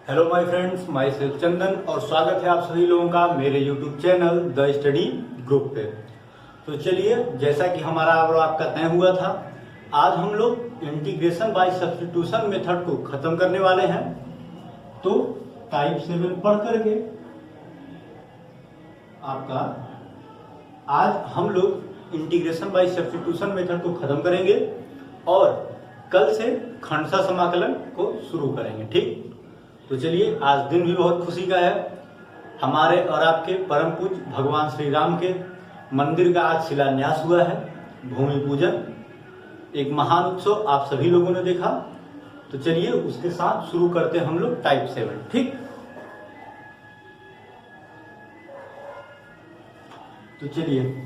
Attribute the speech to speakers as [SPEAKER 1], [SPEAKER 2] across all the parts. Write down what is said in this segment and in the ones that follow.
[SPEAKER 1] Hello my friends, myself Chandan और स्वागत है आप सभी लोगों का मेरे YouTube channel the study group पे। तो चलिए, जैसा कि हमारा और आपका तय हुआ था, आज हम लोग इंटीग्रेशन बाय सब्स्टिट्यूशन मेथड को खत्म करने वाले हैं। तो टाइप 7 पढ़ करके आपका आज हम लोग इंटीग्रेशन बाय सब्स्टिट्यूशन मेथड को खत्म करेंगे और कल से खंडशः समाकलन को शुरू करेंगे। ठीक, तो चलिए, आज दिन भी बहुत खुशी का है। हमारे और आपके परम पूज्य भगवान श्री राम के मंदिर का आज शिलान्यास हुआ है, भूमि पूजन, एक महान उत्सव आप सभी लोगों ने देखा। तो चलिए, उसके साथ शुरू करते हैं हम लोग टाइप 7। ठीक, तो चलिए,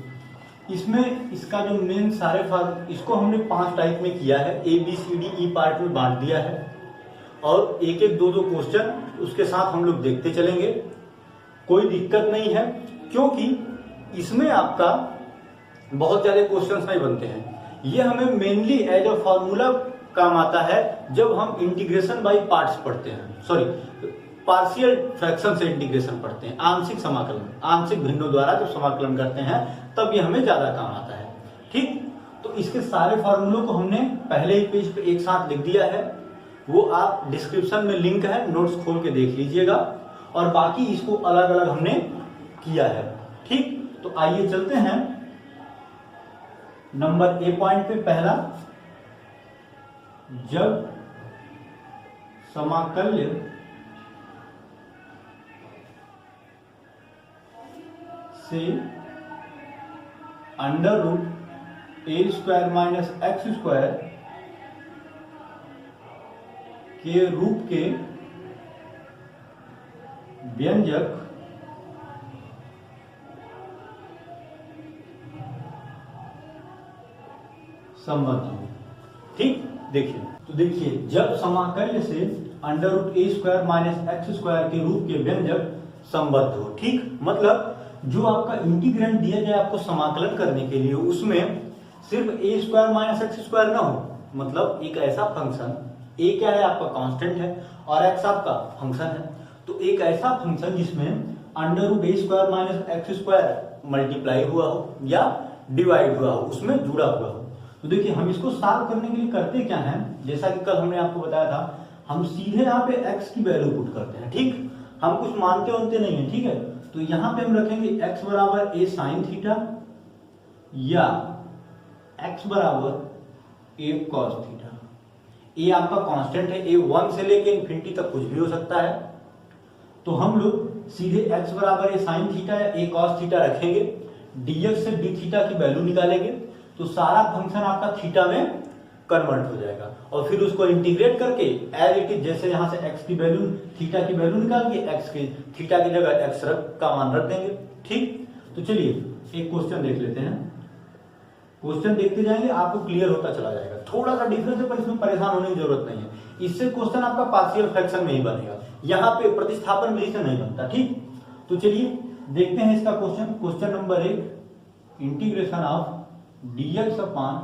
[SPEAKER 1] इसमें इसका जो मेन सारे इसको हमने 5 टाइप में किया है, ABCDE पार्ट में बांट दिया है और एक एक दो क्वेश्चन उसके साथ हम लोग देखते चलेंगे। कोई दिक्कत नहीं है, क्योंकि इसमें आपका बहुत ज्यादा क्वेश्चंस नहीं बनते हैं। ये हमें मेनली एज अ फॉर्मूला काम आता है जब हम इंटीग्रेशन बाय पार्ट्स पढ़ते हैं, सॉरी पार्शियल फ्रैक्शन से इंटीग्रेशन पढ़ते हैं, आंशिक समाकलन, आंशिक भिन्नों द्वारा जब समाकलन करते हैं तब ये हमें ज्यादा काम आता है। ठीक, तो इसके सारे फॉर्मूलों को हमने पहले ही पेज पे एक साथ लिख दिया है, वो आप डिस्क्रिप्शन में लिंक है, नोट्स खोल के देख लीजिएगा। और बाकी इसको अलग अलग हमने किया है। ठीक, तो आइए चलते हैं नंबर ए पॉइंट पे। पहला, जब समाकल्य से under root a square minus x square के रूप के व्यंजक संबद्ध हो। ठीक, देखिए, तो देखिए, जब समाकल्य से under root a square minus x square के रूप के व्यंजक संबद्ध हो। ठीक, मतलब जो आपका इंटीग्रेंड दिया जाए आपको समाकलन करने के लिए, उसमें सिर्फ ए स्क्वायर माइनस एक्स स्क्वायर ना हो, मतलब एक ऐसा फंक्शन, ए क्या है आपका कांस्टेंट है और एक्स आपका फंक्शन है, तो एक ऐसा फंक्शन जिसमें under root a square minus x square multiply हुआ हो या डिवाइड हुआ हो, उसमें जुड़ा हुआ हो। तो देखिए, हम इसको सॉल्व करने के लिए करते क्या है, जैसा कि कल हमने आपको बताया था, हम सीधे यहाँ पे एक्स की वैल्यू पुट करते हैं। ठीक, हम कुछ मानते वानते नहीं है। ठीक है, तो यहाँ पे हम रखेंगे एक्स बराबर ए साइन थीटा या एक्स बराबर ए कॉस थीटा। ए आपका कांस्टेंट है, ए 1 से लेके इन्फिनिटी तक कुछ भी हो सकता है। तो हम लोग सीधे x बराबर ए साइन थीटा या ए कॉस थीटा रखेंगे, dx से d थीटा की वैल्यू निकालेंगे, तो सारा फंक्शन आपका थीटा में कन्वर्ट हो जाएगा और फिर उसको इंटीग्रेट करके एज इट इज, जैसे यहां से x की वैल्यू थीटा की वैल्यू निकाल के x की थीटा की जगह x का मान रख देंगे। ठीक, तो चलिए एक क्वेश्चन देख लेते हैं। क्वेश्चन देखते जाएंगे, आपको क्लियर होता चला जाएगा। थोड़ा सा डिफरेंस है पर इसमें परेशान होने की जरूरत नहीं है। इससे क्वेश्चन आपका पार्शियल फ्रैक्शन में ही बनेगा, यहाँ पे प्रतिस्थापन विधि से नहीं बनता। ठीक, तो चलिए देखते हैं इसका question. Question number 1, integration of dx upon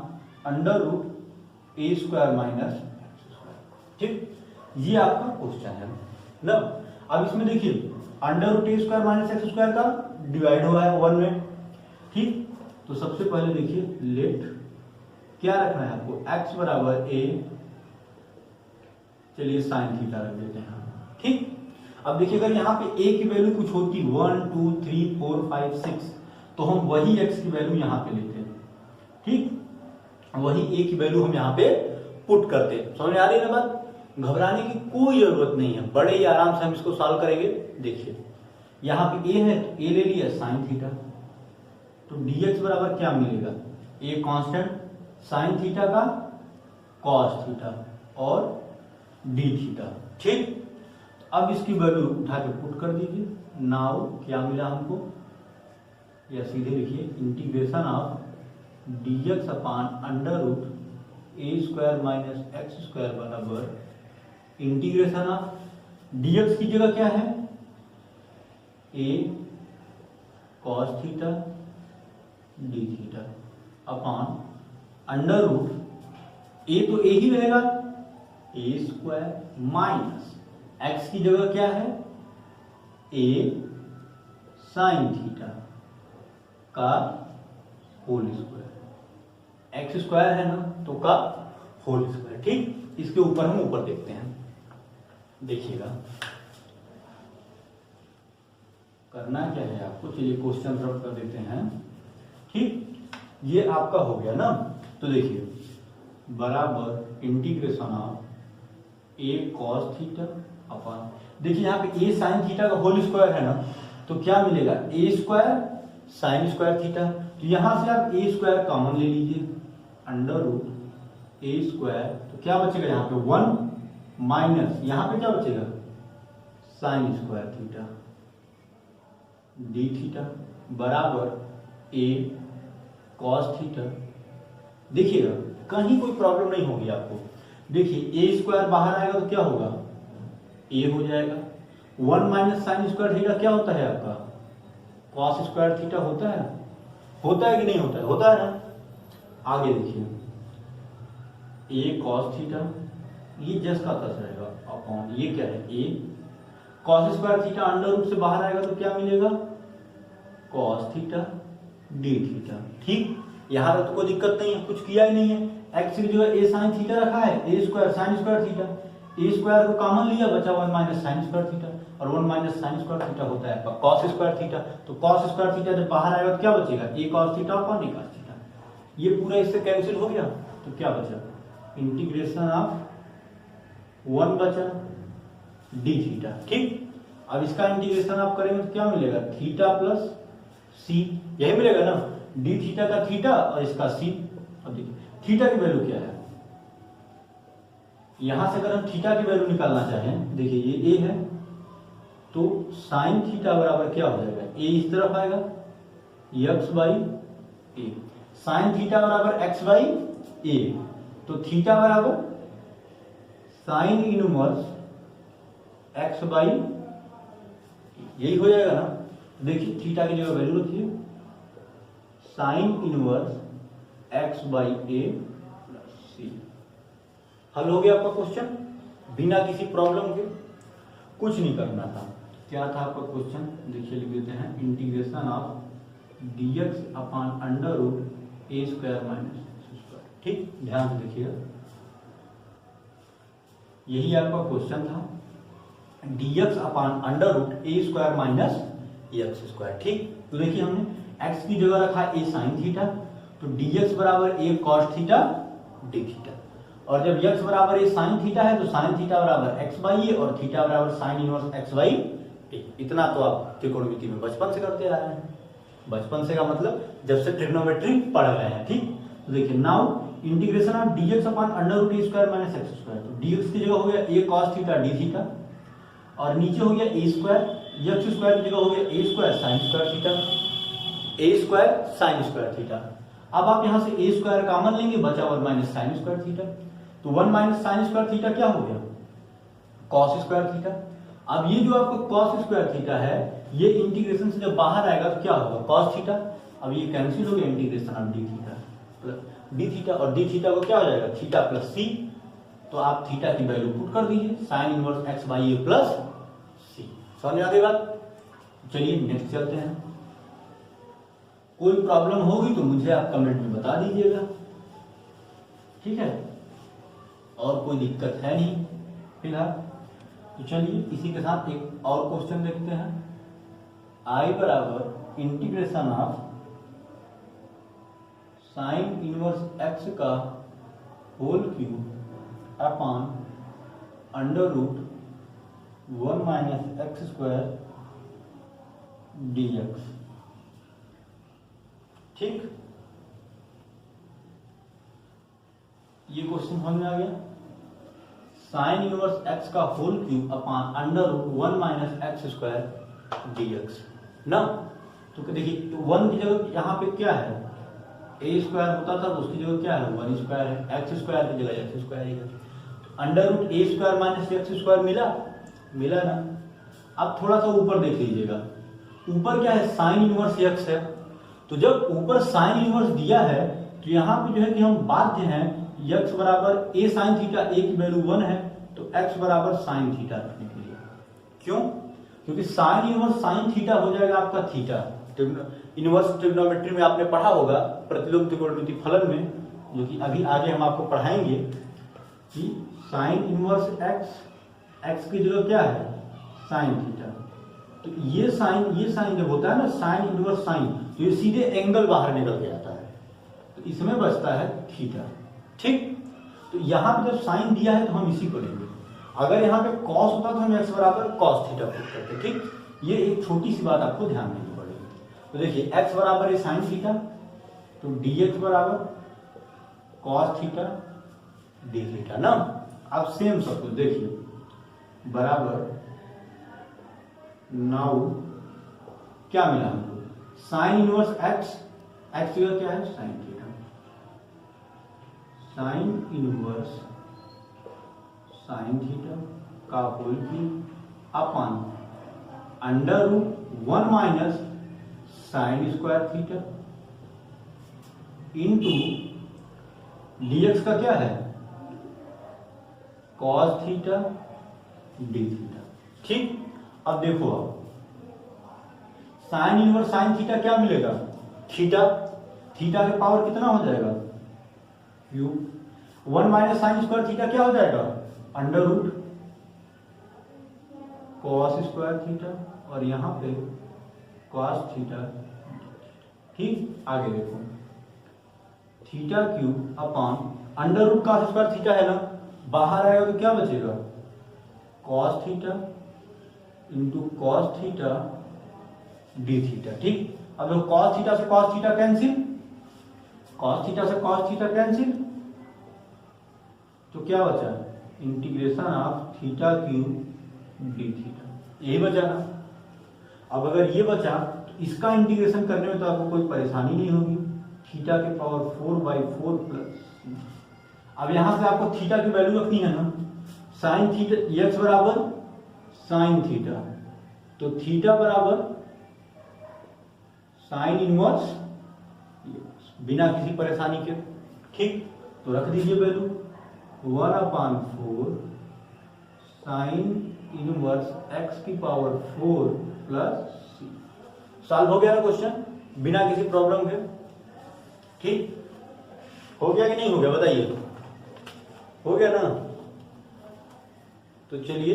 [SPEAKER 1] under root a square minus x square. ठीक, ये आपका क्वेश्चन है ना। अब इसमें देखिए, under root a square minus x square का डिवाइड हुआ है 1 में। ठीक, तो सबसे पहले देखिए, लेट क्या रखना है आपको, x बराबर ए, चलिए साइन थीटा रख देते हैं। ठीक, अब देखिए, अगर यहाँ पे a की वैल्यू कुछ होती 1 2 3 4 5 6, तो हम वही x की वैल्यू यहाँ पे लेते हैं। ठीक, वही a की वैल्यू हम यहाँ पे पुट करते हैं। समझ में आ रही है ना बात? घबराने की कोई जरूरत नहीं है, बड़े ही आराम से हम इसको सॉल्व करेंगे। देखिए, यहाँ पे a है तो a ले लिया साइन थीटा, तो dx बराबर क्या मिलेगा, a कांस्टेंट साइन थीटा का कॉस थीटा और d थीटा। ठीक, अब इसकी वैल्यू उठा के पुट कर दीजिए। नाउ क्या मिला हमको, या सीधे लिखिए, integration of dx upon under root a square minus x square बराबर इंटीग्रेशन ऑफ dx की जगह क्या है, a cos theta d theta upon under root a तो ए ही रहेगा, ए स्क्वायर माइनस x की जगह क्या है, a साइन थीटा का होल स्क्वायर, एक्स स्क्वायर है ना तो का होल स्क्वायर। ठीक, इसके ऊपर हम ऊपर देखते हैं, देखिएगा करना क्या है आपको। चलिए क्वेश्चन रब कर देते हैं। ठीक, ये आपका हो गया ना, तो देखिए बराबर integration of A cos theta upon, देखिए यहाँ पे ए साइन थीटा का होल स्क्वायर है ना, तो क्या मिलेगा, ए स्क्वायर साइन स्क्वायर थीटा। तो यहां से आप ए स्क्वायर कॉमन ले लीजिए, अंडर रूट ए स्क्वायर, तो क्या बचेगा यहाँ पे 1 माइनस यहाँ पे क्या बचेगा, sign square theta d theta बराबर ए कॉस थीटा। देखिएगा कहीं कोई प्रॉब्लम नहीं होगी आपको। देखिए ए स्क्वायर बाहर आएगा तो क्या होगा, ए हो जाएगा। 1 माइनस साइन स्क्वायर थीटा क्या होता है आपका, कॉस स्क्वायर थीटा होता है, होता है कि नहीं होता है, होता है ना। आगे देखिए ए कॉस थीटा, ये जस्ट का तस रहेगा अपॉन ये क्या है, a cos square theta under root से बाहर आएगा तो क्या मिलेगा, कॉस थीटा डी थीटा। ठीक, यहां तक तो कोई दिक्कत नहीं है, कुछ किया ही नहीं है। एक्स की जगह ए साइन थीटा रखा है, a square sine square theta, A square को कॉमन लिया, बचा 1 माइनस साइन स्क्वायर थीटा, और 1 माइनस साइन स्क्वायर थीटा होता है कॉस स्क्वायर थीटा। तो कॉस स्क्वायर थीटा जब बाहर आएगा तो क्या बचेगा, ए कॉस थीटा अपॉन ए कॉस थीटा। ये पूरा इससे कैंसिल हो गया, तो क्या बचा, इंटीग्रेशन ऑफ 1 बचा डी थीटा। ठीक, अब इसका इंटीग्रेशन आप करेंगे तो क्या मिलेगा, थीटा प्लस सी, यही मिलेगा ना, डी थीटा का थीटा और इसका सी। अब देखिए थीटा की वैल्यू क्या है, यहां से अगर हम थीटा की वैल्यू निकालना चाहें, देखिए ये ए है तो साइन थीटा बराबर क्या हो जाएगा, ए इस तरफ आएगा x by A, sine theta बराबर एक्स बाई ए, तो थीटा बराबर साइन इनवर्स एक्स बाई, यही हो जाएगा ना। देखिए थीटा की जगह वैल्यू रखिए, sine inverse x by a plus सी। हल हो गया आपका क्वेश्चन बिना किसी प्रॉब्लम के, कुछ नहीं करना था। क्या था आपका क्वेश्चन, देखिए लिख देते हैं, integration of dx upon under root a square minus x square. ठीक, ध्यान से देखिएगा, यही आपका क्वेश्चन था, dx upon under root a square minus x square. ठीक, तो देखिए हमने एक्स की जगह रखा ए साइन थीटा, तो डीएक्स बराबर a cos theta d theta, और जब x बराबर ए साइन थीटा है तो साइन थीटा बराबर एक्स बाई ए और थीटा बराबर साइन इनवर्स एक्स बाई ए। इतना तो आप त्रिकोणमिति में बचपन से करते आ रहे हैं, बचपन से का मतलब जब से ट्रिग्नोमेट्री पढ़ रहे हैं। ठीक, तो देखिए now integration of dx upon under root a square minus x square, तो डीएक्स की जगह हो गया a cos theta d theta, और नीचे हो गया ए स्क्वायर, एक्स स्क्वायर की जगह हो गया ए स्क्वायर साइन स्क्वायर थीटा, ए स्क्वायर साइन स्क्वायर थीटा। अब आप यहां से ए स्क्वायर कॉमन लेंगे, बचा 1 माइनस साइन स्क्वायर थीटा, तो 1 माइनस साइन स्क्वायर थीटा क्या हो गया, कॉस स्क्वायर थीटा। अब ये जो आपको कॉस स्क्वायर थीटा है, ये इंटीग्रेशन से जब बाहर आएगा तो क्या होगा, कॉस थीटा। अब ये कैंसिल हो गया, integration of D theta d theta, और डी थीटा को क्या हो जाएगा, थीटा प्लस सी। तो आप थीटा की वैल्यू पुट कर दीजिए, sine inverse x by a plus c. समझ में आ गई बात। चलिए नेक्स्ट चलते हैं। कोई प्रॉब्लम होगी तो मुझे आप कमेंट में बता दीजिएगा, ठीक है, और कोई दिक्कत है नहीं फिलहाल। तो चलिए इसी के साथ एक और क्वेश्चन देखते हैं। आई बराबर integration of sine inverse x का whole cube upon under root 1 minus x square dx। ठीक, ये क्वेश्चन समझ में आ गया। साइन इनवर्स एक्स का whole cube upon under root 1 minus x square dx ना। तो देखिए 1 की जगह यहाँ पे क्या है, ए स्क्वायर होता था तो उसकी जगह क्या है 1 स्क्वायर है, एक्स स्क्वायर की जगह एक्स स्क्वायर है, तो under root a square minus x square मिला ना। अब थोड़ा सा ऊपर देख लीजिएगा, ऊपर क्या है, साइन इनवर्स एक्स है। तो जब ऊपर साइन इनवर्स दिया है तो यहाँ पे जो है कि हम बाध्य हैं x बराबर ए साइन थीटा, ए की वैल्यू 1 है तो x बराबर साइन थीटा रखने के लिए। क्यों? क्योंकि साइन इनवर्स साइन थीटा हो जाएगा आपका थीटा। इनवर्स ट्रिग्नोमेट्री में आपने पढ़ा होगा, प्रतिलोम त्रिकोणमिति फलन में, जो कि अभी आगे हम आपको पढ़ाएंगे, कि साइन इनवर्स एक्स की जगह क्या है? Sine theta. तो ये साइन जब होता है ना, साइन इनवर्स साइन, तो ये सीधे एंगल बाहर निकल के आता है, तो इसमें बचता है थीटा। ठीक, तो यहां पे जब साइन दिया है तो हम इसी को लेंगे। अगर यहाँ पे कॉस होता तो हम एक्स बराबर कॉस थीटा पुट करते। ठीक, ये एक छोटी सी बात आपको ध्यान देनी पड़ेगी। तो देखिए एक्स बराबर है साइन थीटा, तो dx बराबर कॉस थीटा डी थीटा ना। अब सेम सब कुछ देखिए, बराबर नाउ क्या मिला हमको? साइन इनवर्स एक्स की जगह क्या है? Sine theta. Sine inverse sine theta का whole cube upon under root 1 minus sign square theta into dx का क्या है? Cos theta d theta. ठीक, अब देखो, अब साइन इनवर्स साइन थीटा क्या मिलेगा? थीटा। थीटा के पावर कितना हो जाएगा? Cube. 1 minus sign square theta क्या हो जाएगा? Under root cos square theta, और यहां पे कॉस थीटा। ठीक, आगे देखो, theta cube upon under root cos square theta है ना, बाहर आएगा तो क्या बचेगा? Cos theta into cos theta d theta. ठीक, अब देखो कॉस थीटा से cos theta cancel, cos theta से कॉस थीटा कैंसिल, तो क्या बचा? Integration of theta cube D theta, यही बचा ना। अब अगर ये बचा तो इसका इंटीग्रेशन करने में तो आपको कोई परेशानी नहीं होगी। थीटा के पावर 4/4 प्लस, अब यहां से आपको थीटा की वैल्यू रखनी है ना, साइन थीटा एक्स बराबर साइन थीटा, तो थीटा बराबर साइन इनवर्स बिना किसी परेशानी के। ठीक, तो रख दीजिए वैल्यू 1/4 साइन इनवर्स एक्स की पावर 4 प्लस सी। सॉल्व हो गया ना क्वेश्चन बिना किसी प्रॉब्लम के? ठीक, हो गया कि नहीं हो गया बताइए? हो गया ना। तो चलिए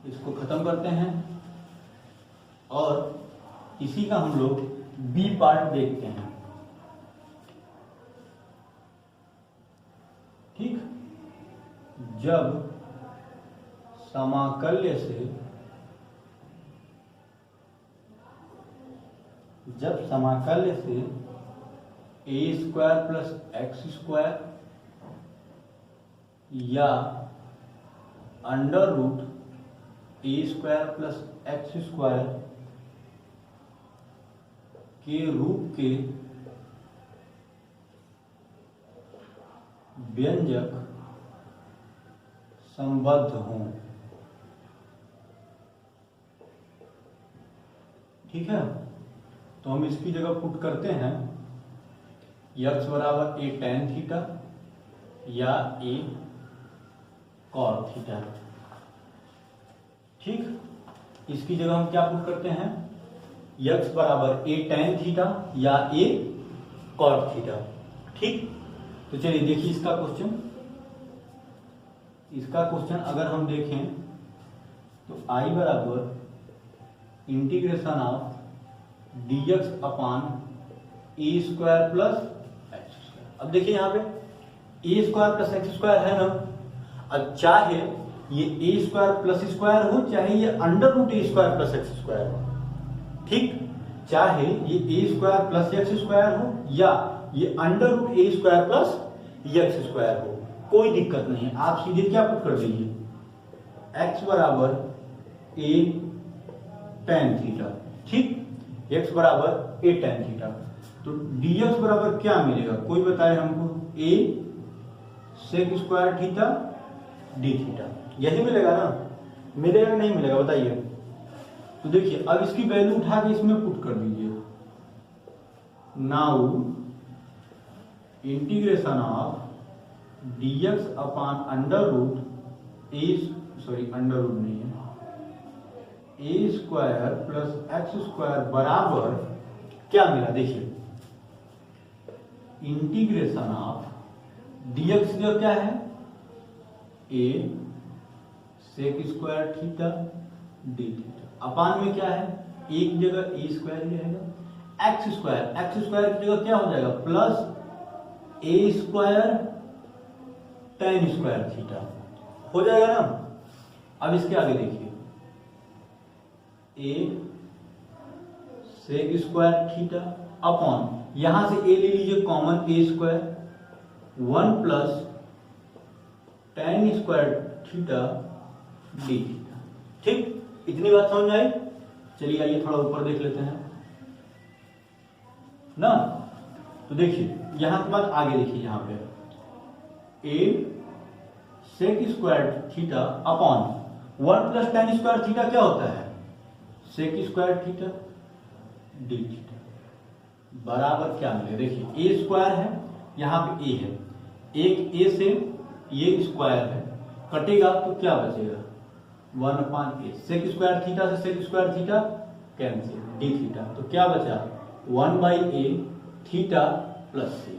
[SPEAKER 1] इसको खत्म करते हैं और इसी का हम लोग बी पार्ट देखते हैं। ठीक, जब समाकल्य से ए स्क्वायर प्लस एक्स स्क्वायर या under root a square plus x square के रूप के व्यंजक संबद्ध हों। ठीक है, तो हम इसकी जगह पुट करते हैं x बराबर ए टेन थीटा या ए कॉट थीटा। ठीक, इसकी जगह हम क्या पुट करते हैं? x बराबर ए टेन थीटा या ए कॉट थीटा। ठीक, तो चलिए देखिए इसका क्वेश्चन अगर हम देखें तो I बराबर integration of dx upon a square plus x square. अब देखिए यहाँ पे ए स्क्वायर प्लस एक्स स्क्वायर है ना, अब चाहे ये ए स्क्वायर प्लस स्क्वायर हो, चाहे ये under root a square plus x square हो। ठीक, चाहे ये ए स्क्वायर प्लस एक्स स्क्वायर हो या ये under root a square plus x square हो, कोई दिक्कत नहीं है। आप सीधे क्या पुट कर दीजिए? x बराबर ए टेन थीटा। ठीक, x बराबर ए टेन थीटा, तो dx बराबर क्या मिलेगा? कोई बताए हमको? a sec square theta d theta, यही मिलेगा ना? मिलेगा नहीं मिलेगा बताइए? तो देखिए अब इसकी वैल्यू उठा के इसमें पुट कर दीजिए। Now integration of dx upon under root under root नहीं है, a square plus x square बराबर क्या मिला, देखिए इंटीग्रेशन ऑफ dx जो क्या है, a sec square theta d theta, upon में क्या है, एक जगह ए स्क्वायर ही रहेगा, एक्स स्क्वायर की जगह क्या हो जाएगा, plus a square tan square theta हो जाएगा ना। अब इसके आगे देखिए, a sec square theta upon, यहां से ए ले लीजिए common, a square 1 plus tan square theta d theta. ठीक, इतनी बात समझ में आई। चलिए आइए थोड़ा ऊपर देख लेते हैं ना। तो देखिए यहां के बाद आगे देखिए, यहां पे a sec square theta upon 1 plus tan square theta क्या होता है, sec square theta d theta बराबर क्या मिलेगा, देखिए ए स्क्वायर है, यहां पे ए है, एक ए से ये स्क्वायर है, कटेगा तो क्या बचेगा, 1/a, सेक स्क्वायर थीटा से sec square theta cancel, d theta, तो क्या बचा 1/a थीटा प्लस c।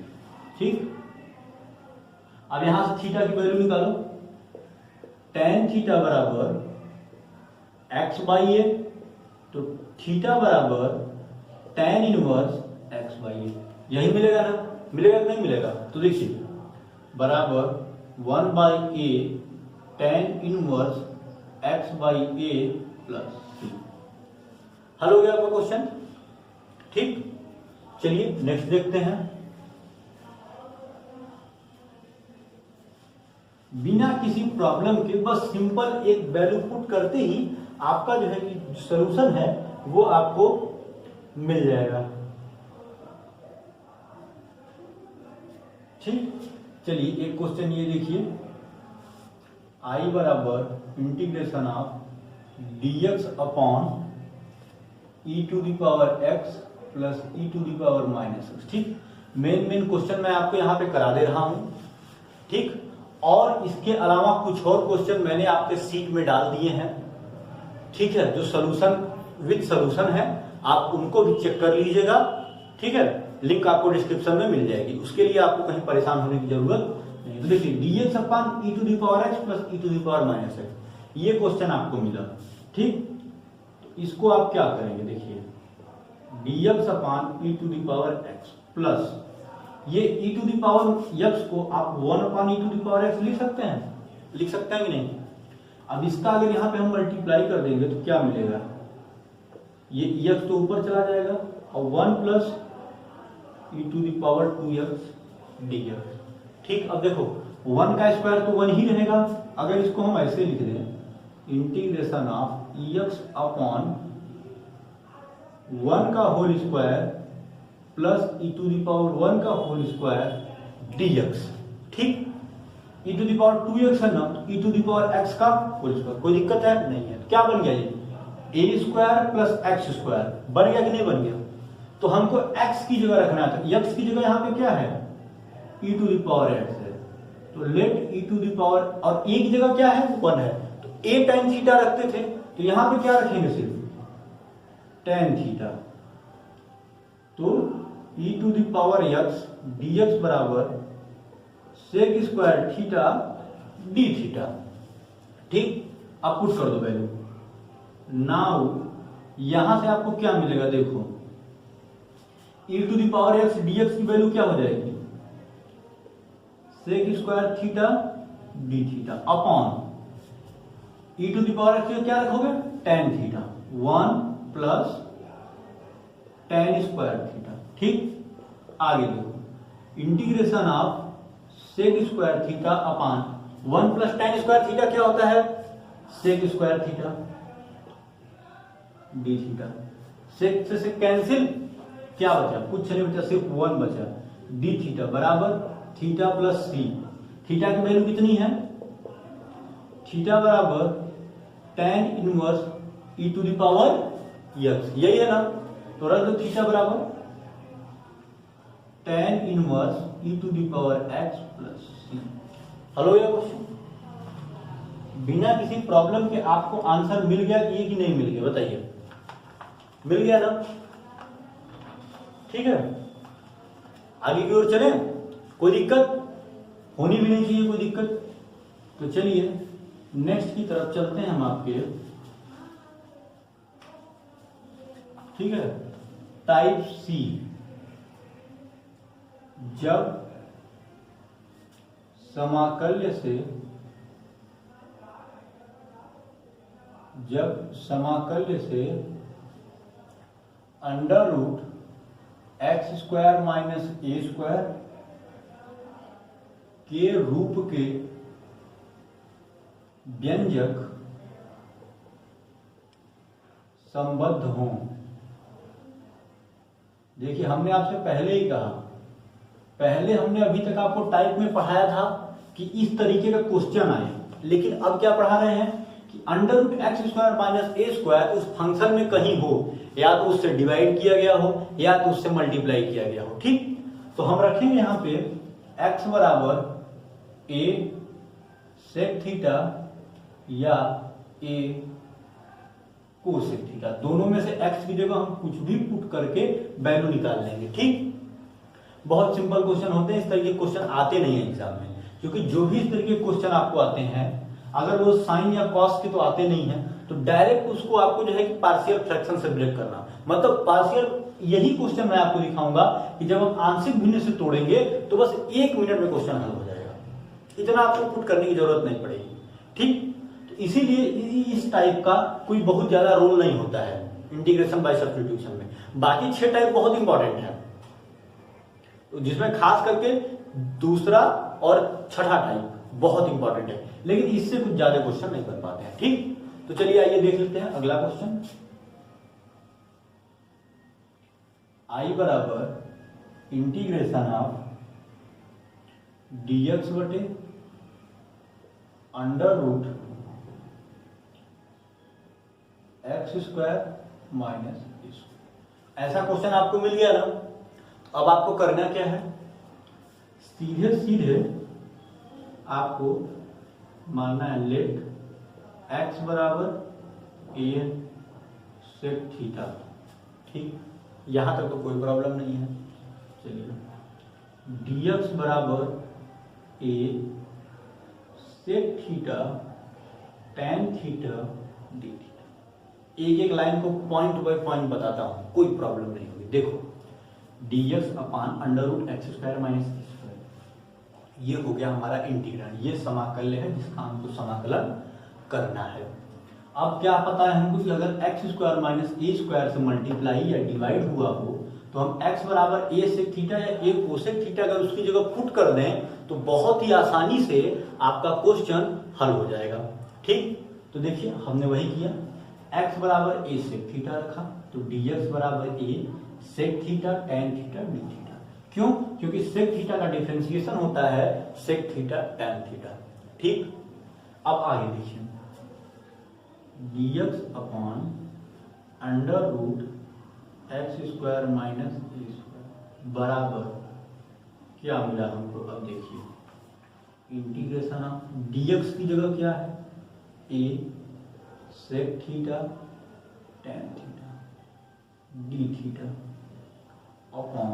[SPEAKER 1] ठीक, अब यहां से थीटा की वैल्यू निकालो, टेन थीटा बराबर x/a, तो थीटा बराबर टेन इनवर्स x/a, यही मिलेगा ना, मिलेगा कि नहीं मिलेगा, तो देखिए बराबर 1/a tan inverse x/a plus c। हल हो गया आपका क्वेश्चन। ठीक, चलिए नेक्स्ट देखते हैं। बिना किसी प्रॉब्लम के बस सिंपल एक वैल्यू पुट करते ही आपका जो है कि सॉल्यूशन है वो आपको मिल जाएगा। ठीक, चलिए एक क्वेश्चन ये देखिए, i बराबर integration of dx upon e to the power x plus e to the power -x। ठीक, मेन क्वेश्चन मैं आपको यहाँ पे करा दे रहा हूं। ठीक, और इसके अलावा कुछ और क्वेश्चन मैंने आपके सीट में डाल दिए हैं। ठीक है, जो सोल्यूशन विद सोल्यूशन है आप उनको भी चेक कर लीजिएगा। ठीक है, लिंक आपको डिस्क्रिप्शन में मिल जाएगी, उसके लिए आपको कहीं परेशान होने की जरूरत नहीं। तो देखिए dx upon e to the power x plus e to the power -x, ये क्वेश्चन आपको मिला। ठीक, तो इसको आप क्या करेंगे, देखिए dx upon e to the power x plus ये e to the power x को आप 1 upon e to the power x लिख सकते हैं, लिख सकते हैं कि नहीं। अब इसका अगर यहाँ पे हम मल्टीप्लाई कर देंगे तो क्या मिलेगा, ये x तो ऊपर चला जाएगा और 1 plus e to the power 2x dx। ठीक, अब देखो 1 का स्क्वायर तो 1 ही रहेगा, अगर इसको हम ऐसे लिख दें इंटीग्रेशन ऑफ ex अपॉन 1 का whole square plus e to the power 1 का होल स्क्वायर dx। ठीक, e to the power 2x है ना, तो e to the power x का होल स्क्वायर, कोई दिक्कत है नहीं है। क्या बन गया, ये a square plus x square बन गया कि नहीं बन गया। तो हमको x की जगह रखना था, x की जगह यहाँ पे क्या है, e to the power x है, तो let e to the power, और a की जगह क्या है, 1 है, तो a tan थीटा रखते थे, तो यहाँ पे क्या रखेंगे, सिर्फ tan थीटा, तो e to the power x dx बराबर sec square theta d theta. ठीक, अब पुट कर दो वैल्यू। नाउ यहां से आपको क्या मिलेगा, देखो e to the power x dx की वैल्यू क्या हो जाएगी, sec square theta d theta upon e to the power x क्या रखोगे, tan theta, 1 plus tan square theta. ठीक, आगे देखो integration of sec square theta upon 1 plus tan square theta क्या होता है, sec square theta d theta. Sec से cancel, क्या बचा, कुछ नहीं बचा, सिर्फ 1 बचा, डी थीटा बराबर थीटा प्लस सी। थीटा की वैल्यू कितनी है, थीटा बराबर tan inverse e to the power x, यही है ना, तो रख दो थीटा बराबर tan inverse e to the power x plus सी। हल हो गया क्वेश्चन। बिना किसी प्रॉब्लम के आपको आंसर मिल गया कि नहीं मिल गया, बताइए। मिल गया ना? ठीक है, आगे की ओर चले, कोई दिक्कत होनी भी नहीं चाहिए, कोई दिक्कत। तो चलिए नेक्स्ट की तरफ चलते हैं हम आपके। ठीक है, टाइप सी, जब समाकल्य से under root x square minus a square के रूप के व्यंजक संबद्ध हों। देखिए, हमने आपसे पहले ही कहा, पहले हमने अभी तक आपको टाइप में पढ़ाया था कि इस तरीके का क्वेश्चन आए, लेकिन अब क्या पढ़ा रहे हैं कि under root x square minus a square उस फंक्शन में कहीं हो, या तो उससे डिवाइड किया गया हो या तो उससे मल्टीप्लाई किया गया हो। ठीक, तो हम रखेंगे यहां पे x बराबर a सेक थीटा या a कोसेक थीटा, दोनों में से x की जगह हम कुछ भी पुट करके वैल्यू निकाल लेंगे। ठीक, बहुत सिंपल क्वेश्चन होते हैं, इस तरह के क्वेश्चन आते नहीं है एग्जाम में, क्योंकि जो भी इस तरह के क्वेश्चन आपको आते हैं, अगर वो साइन या कॉस के तो आते नहीं है, तो डायरेक्ट उसको आपको जो है कि पार्शियल फ्रैक्शन से ब्रेक करना, मतलब पार्शियल। यही क्वेश्चन मैं आपको दिखाऊंगा कि जब हम आंशिक भिन्न से तोड़ेंगे तो बस 1 मिनट में क्वेश्चन हल हो जाएगा, इतना आपको पुट करने की जरूरत नहीं पड़ेगी। ठीक, तो इसीलिए इस टाइप का कोई बहुत ज्यादा रोल नहीं होता है इंटीग्रेशन बाय सब्स्टिट्यूशन में। बाकी 6 टाइप बहुत इंपॉर्टेंट है, जिसमें खास करके दूसरा और छठा टाइप बहुत इंपॉर्टेंट है, लेकिन इससे कुछ ज्यादा क्वेश्चन नहीं बन पाते हैं। ठीक, तो चलिए आइए देख लेते हैं अगला क्वेश्चन। आई बराबर इंटीग्रेशन ऑफ dx बटे under root x square minus a square, ऐसा क्वेश्चन आपको मिल गया ना। अब आपको करना क्या है, सीधे सीधे आपको मानना है लेट x बराबर a सेक थीटा। ठीक, यहां तक तो कोई प्रॉब्लम नहीं है। चलिए, dx बराबर a sec theta tan theta d theta. एक एक लाइन को पॉइंट बाय पॉइंट बताता हूं, कोई प्रॉब्लम नहीं होगी। देखो, dx upon under root x square minus a square, ये हो गया हमारा इंटीग्रैंड, ये समाकल्य है जिसका हमको समाकलन करना है। अब क्या पता है हमको कि अगर x square minus a square से मल्टीप्लाई या डिवाइड हुआ हो, तो हम x बराबर a सेक थीटा या a कोसेक थीटा अगर उसकी जगह पुट कर दें तो बहुत ही आसानी से आपका क्वेश्चन हल हो जाएगा। ठीक, तो देखिए हमने वही किया, x बराबर a सेक थीटा रखा, तो dx बराबर a sec theta tan theta d theta. क्यों? क्योंकि सेक थीटा का डिफरेंशिएशन होता है सेक थीटा tan थीटा। ठीक, अब आगे देखिए, dx upon under root x square minus a square बराबर क्या मिला हमको। अब देखिए, इंटीग्रेशन ऑफ dx की जगह क्या है, a sec theta tan theta d theta upon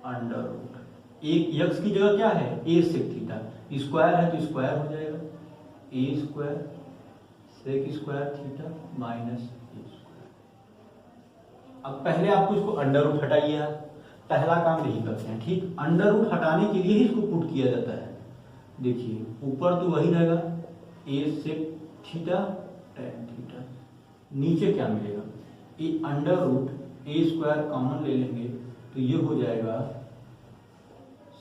[SPEAKER 1] under root एक x की जगह क्या है, a सेक थीटा, स्क्वायर है तो स्क्वायर हो जाएगा, a square sec square theta minus a square. अब पहले आपको इसको अंडर रूट हटाइए, पहला काम यही करते हैं। ठीक, अंडर रूट हटाने के लिए ही इसको पुट किया जाता है। देखिए, ऊपर तो वही रहेगा a sec theta tan theta, नीचे क्या मिलेगा, a under root a square common ले लेंगे तो ये हो जाएगा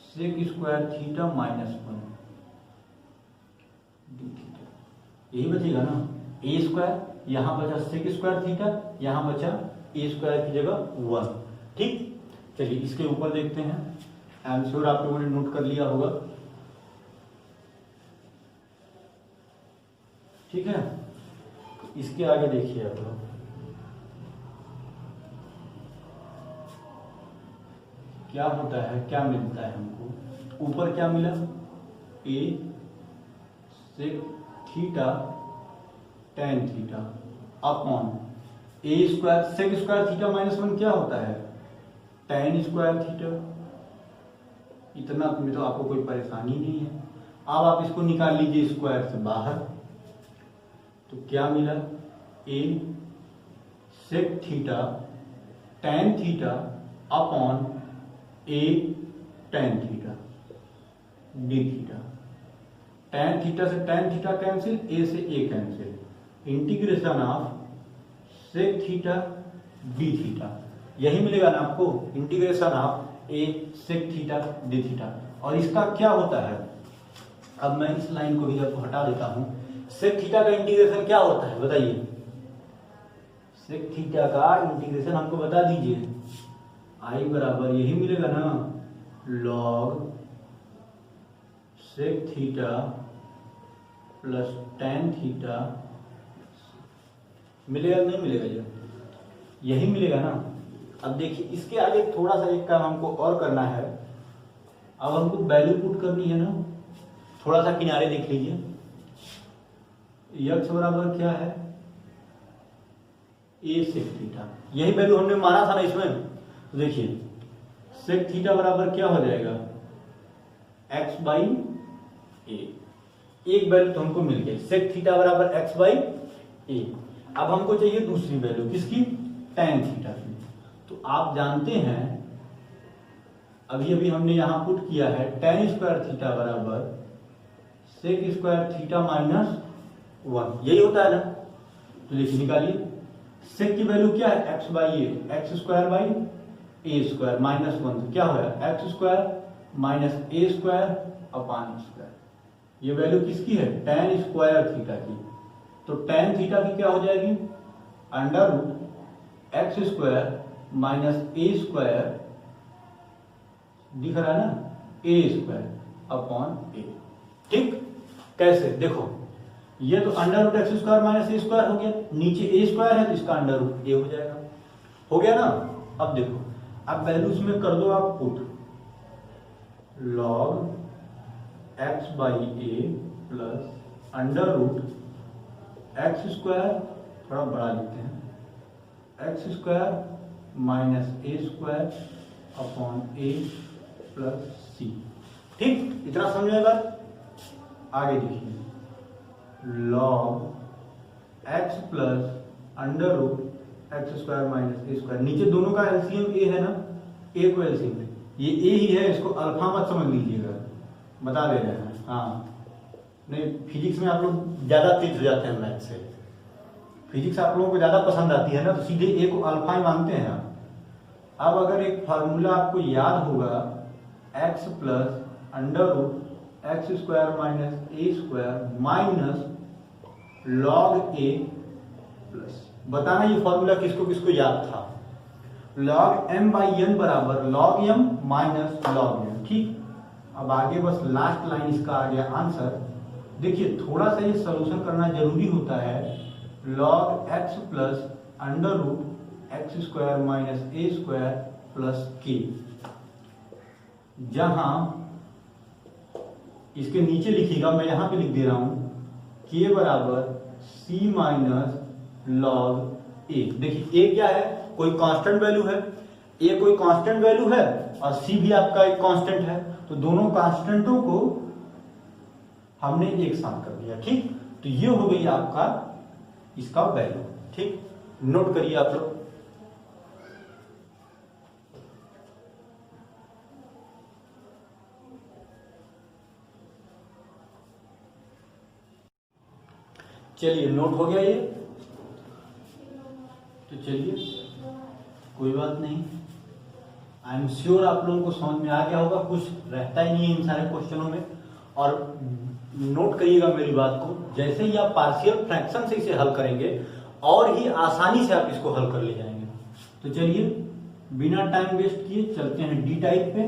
[SPEAKER 1] sec square theta minus 1 d theta, यही बचेगा ना। ए स्क्वायर, यहां बचा सेक स्क्वायर थीटा, यहां बचा ए स्क्वायर की जगह 1। ठीक, चलिए इसके ऊपर देखते हैं, आई एम श्योर आप लोगों ने नोट कर लिया होगा। ठीक है, इसके आगे देखिए आप लोग, क्या होता है, क्या मिलता है हमको। ऊपर क्या मिला, a sec theta tan theta upon a square, sec square theta minus one क्या होता है, टेन स्क्वायर थीटा। इतना में तो आपको कोई परेशानी नहीं है। अब आप इसको निकाल लीजिए स्क्वायर से बाहर, तो क्या मिला, a sec theta tan theta upon a tan theta d theta. Tan theta से टेन थीटा कैंसिल, ए से a cancel, integration of sec theta d theta, यही मिलेगा ना आपको, integration of a sec theta d theta. और इसका क्या होता है, अब मैं इस लाइन को भी आपको हटा देता हूं। सेक थीटा का इंटीग्रेशन क्या होता है बताइए, सेक थीटा का इंटीग्रेशन हमको बता दीजिए। आई बराबर यही मिलेगा ना, log sec theta plus tan theta, मिलेगा नहीं मिलेगा, ये यही मिलेगा ना। अब देखिए इसके आगे थोड़ा सा एक काम हमको और करना है। अब हमको वैल्यू पुट करनी है ना, थोड़ा सा किनारे देख लीजिए। यक्स बराबर क्या है, ए सेक थीटा, यही वैल्यू हमने माना था ना इसमें। तो देखिए सेक थीटा बराबर क्या हो जाएगा, एक्स बाई ए, एक वैल्यू तो हमको मिल गई, सेक थीटा बराबर एक्स बाई ए। अब हमको चाहिए दूसरी वैल्यू किसकी, टेन थीटा की। तो आप जानते हैं अभी अभी हमने यहां पुट किया है, टेन स्क्वायर थीटा बराबर sec square theta minus one, यही होता है ना। तो देखिए निकालिए, सेक की वैल्यू क्या है, x by A, x square by A square minus one, तो क्या होगा x square minus a square upon square. ये वैल्यू किसकी है, टेन स्क्वायर थीटा की। तो टेन थीटा की क्या हो जाएगी, under root x square minus a square, दिख रहा है ना, ए स्क्वायर अपॉन ए। ठीक, कैसे देखो, ये तो under root x square minus a square हो गया, नीचे ए स्क्वायर है तो इसका अंडर रूट ए हो जाएगा, हो गया ना। अब देखो, अब वैल्यूज में कर दो आप put, log x by a plus under root x square, थोड़ा बढ़ा लेते हैं, x square minus a square upon a plus C. ठीक, इतना समझ में बात। आगे देखिए, log x plus under root x square minus a square, नीचे दोनों का एलसीएम ए है ना, ए को एलसीएम, ये ए ही है, इसको अल्फा मत समझ लीजिएगा, बता दे रहे हैं। हाँ नहीं, फिजिक्स में आप लोग ज्यादा तेज हो जाते हैं मैथ से, फिजिक्स आप लोगों को ज्यादा पसंद आती है ना, तो सीधे ए को अल्फा ही मानते हैं आप। अब अगर एक फार्मूला आपको याद होगा, x plus under root x square minus a square minus log a plus, बताना ये फॉर्मूला किसको किसको याद था, लॉग एम बाई एन बराबर log m minus log n. ठीक, अब आगे बस लास्ट लाइन इसका आ गया आंसर। देखिए थोड़ा सा ये सोल्यूशन करना जरूरी होता है, log x plus under root x square minus a square plus k, जहां इसके नीचे लिखिएगा, मैं यहां पे लिख दे रहा हूं, के बराबर सी माइनस लॉग ए। देखिए ए क्या है, कोई कांस्टेंट वैल्यू है, ए कोई कांस्टेंट वैल्यू है और सी भी आपका एक कांस्टेंट है, तो दोनों कांस्टेंटों को हमने एक साथ कर दिया। ठीक, तो ये हो गई आपका इसका वैल्यू। ठीक, नोट करिए आप लोग। चलिए नोट हो गया ये, तो चलिए कोई बात नहीं, आई एम श्योर आप लोगों को समझ में आ गया होगा, कुछ रहता ही नहीं है इन सारे क्वेश्चनों में। और नोट करिएगा मेरी बात को, जैसे ही आप पार्शियल फ्रैक्शन से इसे हल करेंगे और ही आसानी से आप इसको हल कर ले जाएंगे। तो चलिए बिना टाइम वेस्ट किए चलते हैं डी टाइप पे।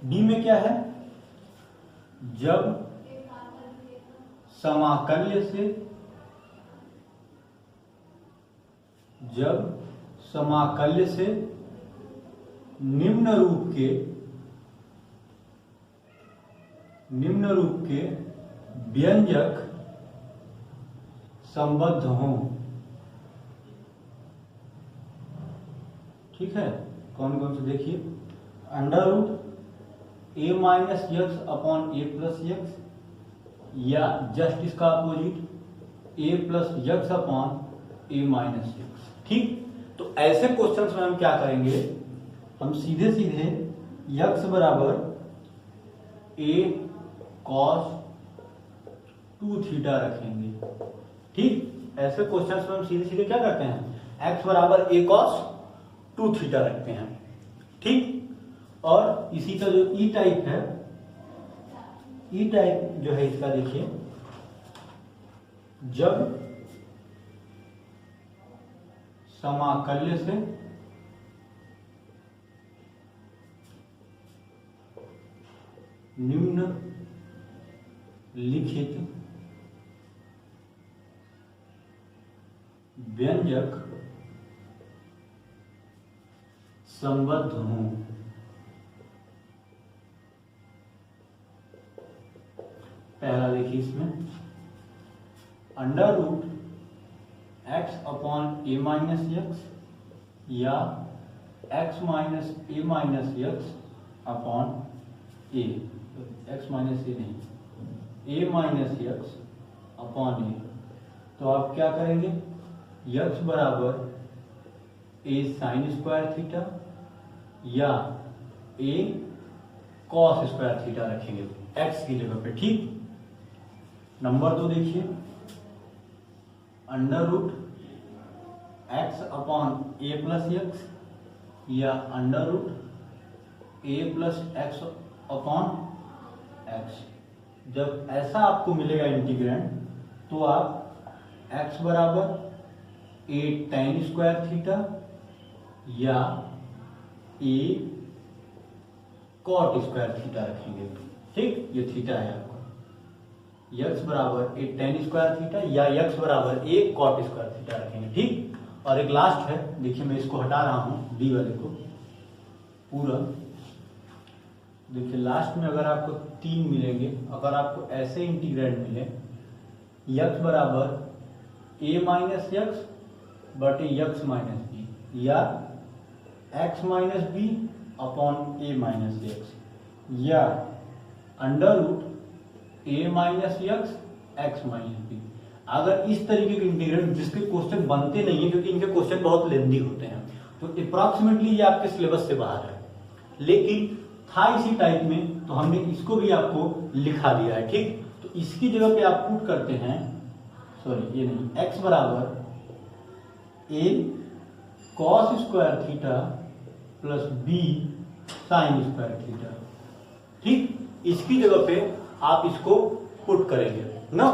[SPEAKER 1] डी में क्या है, जब समाकल्य से निम्न रूप के व्यंजक संबद्ध हों। ठीक है, कौन कौन से देखिए, under root a minus x upon a plus x, या जस्ट इसका opposite A plus x upon a minus x. ठीक, तो ऐसे क्वेश्चंस में हम क्या करेंगे, हम सीधे सीधे यक्स बराबर ए कॉस 2 थीटा रखेंगे। ठीक, ऐसे क्वेश्चंस में हम सीधे सीधे क्या करते हैं, एक्स बराबर ए कॉस 2 थीटा रखते हैं। ठीक, और इसी का जो ई टाइप है, ई टाइप जो है इसका देखिए, जब समाकल्य से निम्न लिखित व्यंजक संबद्ध हों। पहला देखिए इसमें, under root x upon a minus x, या एक्स माइनस ए माइनस यक्स अपॉन ए, एक्स माइनस ए नहीं, ए माइनस यक्स अपॉन ए। तो आप क्या करेंगे, यक्स बराबर ए साइन स्क्वायर थीटा या ए कॉस स्क्वायर थीटा रखेंगे एक्स की जगह पे। ठीक, नंबर 2 देखिए, under root x upon a plus x, या अंडर रूट ए प्लस एक्स अपॉन एक्स। जब ऐसा आपको मिलेगा इंटीग्रेंड, तो आप एक्स बराबर ए टेन स्क्वायर थीटा या ए कॉट स्क्वायर थीटा रखेंगे। ठीक, ये थीटा है आपका, यक्स बराबर ए टेन स्क्वायर थीटा या यक्स बराबर ए कॉट स्क्वायर थीटा रखेंगे। ठीक, और एक लास्ट है, देखिए मैं इसको हटा रहा हूं डी वाले को पूरा। देखिए लास्ट में अगर आपको 3 मिलेंगे, अगर आपको ऐसे इंटीग्रेंड मिले, यक्स बराबर ए माइनस यक्स बटे यक्स माइनस बी, या x minus b upon a minus x, या under root a minus x x minus b. अगर इस तरीके के इंटीग्रेंड जिसके क्वेश्चन बनते नहीं है, क्योंकि इनके क्वेश्चन बहुत लेंदी होते हैं, तो अप्रॉक्सीमेटली ये आपके सिलेबस से बाहर है, लेकिन था इसी टाइप में, तो हमने इसको भी आपको लिखा दिया है। ठीक, तो इसकी जगह पे आप पुट करते हैं, सॉरी ये नहीं, एक्स बराबर a cos square theta plus b sin square theta. ठीक, इसकी जगह पे आप इसको पुट करेंगे ना।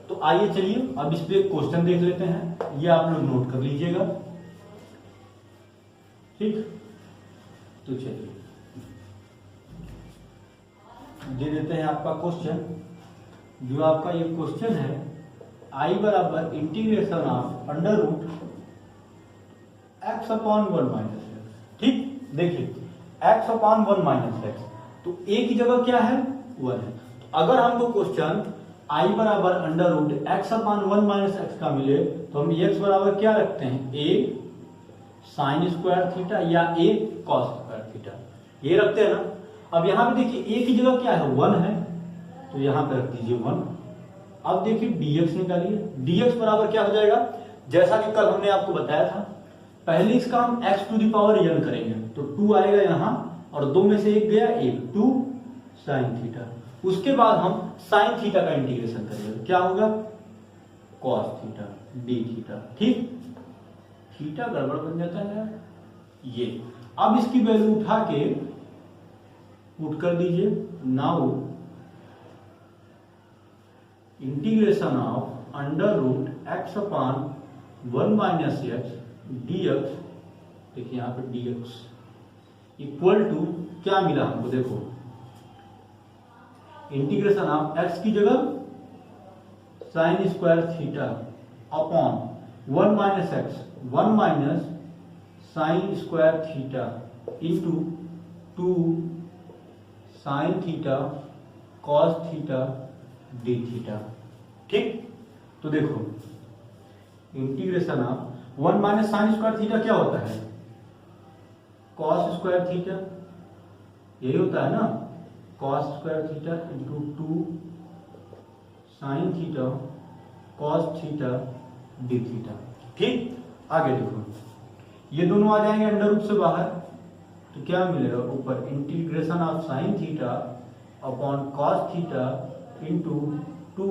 [SPEAKER 1] तो आइए चलिए अब इस पे क्वेश्चन देख लेते हैं, ये आप लोग नोट कर लीजिएगा। ठीक, तो चलिए दे देते हैं आपका क्वेश्चन। जो आपका ये क्वेश्चन है, आई बराबर integration of under root x upon 1 minus x. ठीक, देखिए एक्स अपॉन 1 माइनस एक्स, तो ए की जगह क्या है, 1 है। तो अगर हमको क्वेश्चन आई बराबर under root x upon 1 minus x का मिले, तो हम एक्स बराबर क्या रखते हैं, ए साइन स्क्वायर थीटा या ए कॉस स्क्वायर थीटा, ये रखते हैं ना। अब यहां पे देखिए ए की जगह क्या है, 1 है, तो यहां पे रख दीजिए 1। अब देखिए dx निकालिए, dx बराबर क्या हो जाएगा, जैसा कि कल हमने आपको बताया था, पहले इसका हम x to the power n करेंगे, तो 2 आएगा यहां, और 2 में से 1 गया 1, 2 साइन थीटा। उसके बाद हम साइन थीटा का इंटीग्रेशन करेंगे, क्या होगा, कॉस थीटा डी थीटा। ठीक, थीटा गड़बड़ बन जाता है ये। अब इसकी वैल्यू उठा के पुट कर दीजिए। Now integration of under root x upon 1 minus x dx, देखिए यहां पे dx इक्वल टू क्या मिला हमको, देखो इंटीग्रेशन ऑफ x की जगह sign square theta upon 1 minus x, 1 minus sign square theta into 2 sin theta cos theta d theta. ठीक, तो देखो integration of 1 minus sign square theta क्या होता है, कॉस स्क्वायर थीटा, यही होता है ना, cos square theta into 2 sin theta cos theta d theta. ठीक, आगे देखो, ये दोनों आ जाएंगे अंडर रूट से बाहर, तो क्या मिलेगा ऊपर integration of sine theta upon cos theta into 2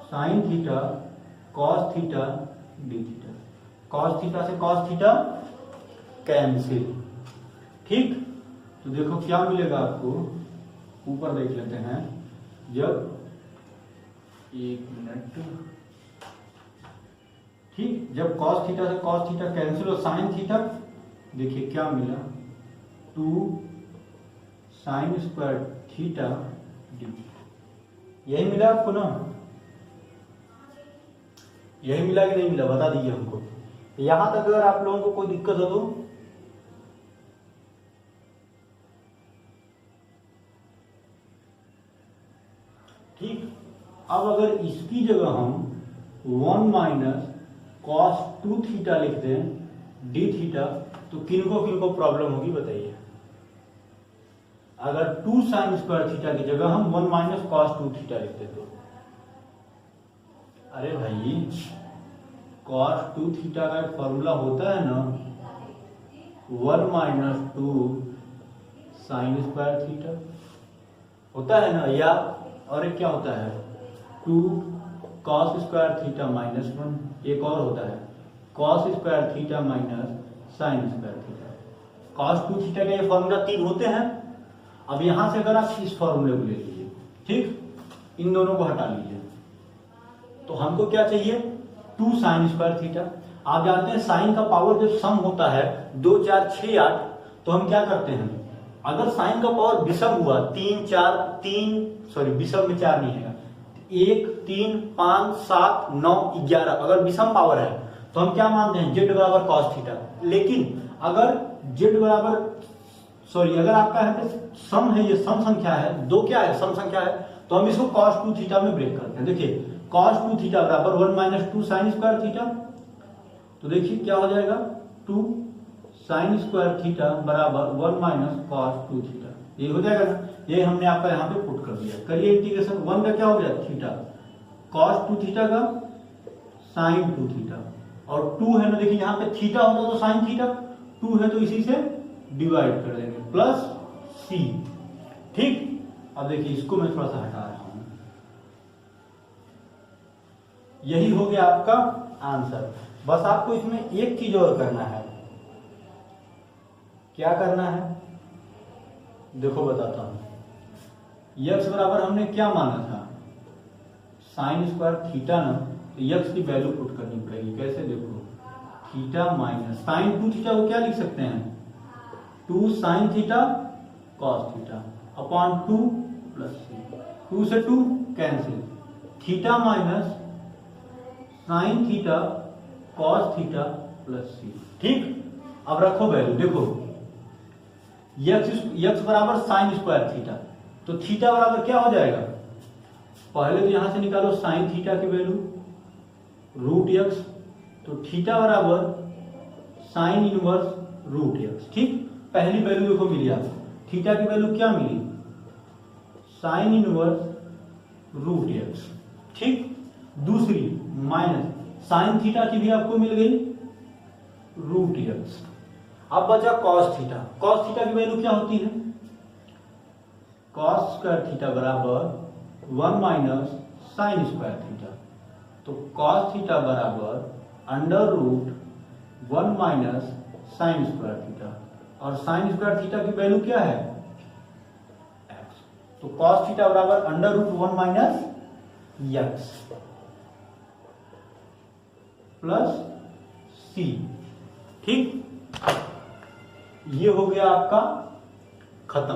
[SPEAKER 1] sin theta cos theta d theta. Cos theta से कॉस थीटा कैंसिल। ठीक, तो देखो क्या मिलेगा आपको, ऊपर देख लेते हैं, जब 1 मिनट, ठीक, जब कॉस थीटा से कॉस थीटा कैंसिल और साइन थीटा, देखिए क्या मिला 2 साइन स्क्वायर थीटा डी, यही मिला आपको ना, यही मिला कि नहीं मिला, बता दीजिए हमको। यहां तक अगर आप लोगों को कोई दिक्कत हो तो ठीक। अब अगर इसकी जगह हम 1 माइनस कॉस 2 थीटा लिख दें डी थीटा, तो किनको प्रॉब्लम होगी बताइए। अगर 2 साइन स्क्वायर थीटा की जगह हम 1 माइनस कॉस 2 थीटा लिख दें तो, अरे भाई कॉस 2 थीटा का एक फॉर्मूला होता है ना, 1 माइनस 2 साइन स्क्वायर थीटा होता है ना, या और एक क्या होता है 2 कॉस स्क्वायर थीटा माइनस 1, एक और होता है cos square theta minus sign square theta. Cos 2 theta का ये फॉर्मूला 3 होते हैं। अब यहां से अगर आप इस फॉर्मूले को ले लीजिए, ठीक, इन दोनों को हटा लीजिए, तो हमको क्या चाहिए 2 साइन स्क्वायर थीटा। आप जानते हैं साइन का पावर जब सम होता है 2 4 6 8, तो हम क्या करते हैं, अगर साइन का पावर विषम हुआ 3 4 3, सॉरी विषम में 4 नहीं है, 1 3 5 7 9 11, अगर विषम पावर है तो हम क्या मानते हैं जेड बराबर कॉस थीटा। लेकिन अगर जेड बराबर, सॉरी अगर आपका है सम है, ये सम संख्या है, 2 क्या है सम संख्या है, तो हम इसको cos 2 थीटा में ब्रेक करते हैं। देखिए cos 2 थीटा बराबर 1 माइनस 2 साइन स्क्वायर थीटा, तो देखिए क्या हो जाएगा 2 साइन स्क्वायर थीटा बराबर 1 माइनस cos 2 थीटा, ये हो जाएगा ना, ये हमने आपका यहाँ पे पुट कर दिया। करिए इंटीग्रेशन, 1 का क्या हो गया थीटा, cos 2 थीटा का साइन 2 थीटा, और 2 है ना, देखिए यहाँ पे थीटा होता तो साइन थीटा, 2 है तो इसी से डिवाइड कर देंगे प्लस सी। ठीक, अब देखिए इसको मैं थोड़ा सा हटा रहा हूं, यही हो गया आपका आंसर। बस आपको इसमें एक चीज और करना है, क्या करना है देखो बताता हूं। यक्स बराबर हमने क्या माना था, साइन स्क्वायर थीटा ना, तो यक्स की वैल्यू पुट करनी पड़ेगी। कैसे, देखो थीटा माइनस साइन 2 थीटा को क्या लिख सकते हैं 2 sin theta cos theta upon 2 plus C, 2 से 2 cancel, theta minus sin theta cos theta plus C. ठीक, अब रखो वैल्यू, देखो यक्स बराबर साइन स्क्वायर थीटा, तो थीटा बराबर क्या हो जाएगा, पहले तो यहां से निकालो साइन थीटा की वैल्यू रूट यक्स, तो थीटा बराबर साइन इनवर्स रूट यक्स। ठीक, पहली वैल्यू देखो मिली आपको, थीटा की वैल्यू क्या मिली साइन इनवर्स रूट यक्स। ठीक, दूसरी माइनस साइन थीटा की भी आपको मिल गई रूट यक्स। अब बचा कॉस थीटा, कॉस थीटा की वैल्यू क्या होती है, कॉस स्क्वायर थीटा बराबर 1 माइनस साइन स्क्वायर थीटा, तो कॉस थीटा बराबर under root 1 minus sign square theta, और साइन स्क्वायर थीटा की वैल्यू क्या है x, तो कॉस थीटा बराबर under root 1 minus x plus C. ठीक, ये हो गया आपका खत्म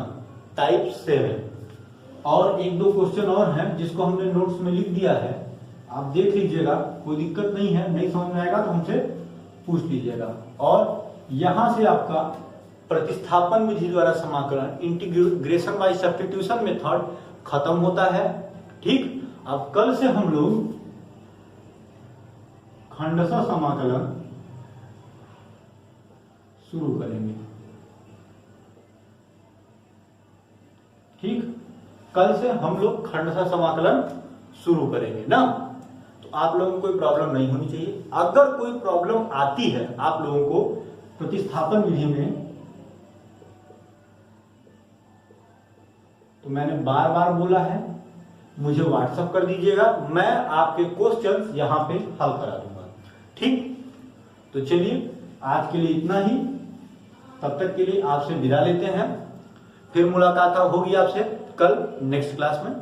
[SPEAKER 1] टाइप 7। और 1-2 क्वेश्चन और हैं जिसको हमने नोट्स में लिख दिया है, आप देख लीजिएगा, कोई दिक्कत नहीं है, नहीं समझ में आएगा तो हमसे पूछ लीजिएगा। और यहां से आपका प्रतिस्थापन विधि द्वारा समाकलन इंटीग्रेशन बाय सब्स्टिट्यूशन मेथड खत्म होता है। ठीक, अब कल से हम लोग खंडशः समाकलन शुरू करेंगे। ठीक, कल से हम लोग खंडशः समाकलन शुरू करेंगे ना। तो आप लोगों को कोई प्रॉब्लम नहीं होनी चाहिए। अगर कोई प्रॉब्लम आती है आप लोगों को प्रतिस्थापन विधि में, तो मैंने बार बार बोला है, मुझे व्हाट्सएप कर दीजिएगा, मैं आपके क्वेश्चंस यहां पे हल करा दूंगा। ठीक, तो चलिए आज के लिए इतना ही। तब तक के लिए आपसे विदा लेते हैं, फिर मुलाकात होगी आपसे कल नेक्स्ट क्लास में।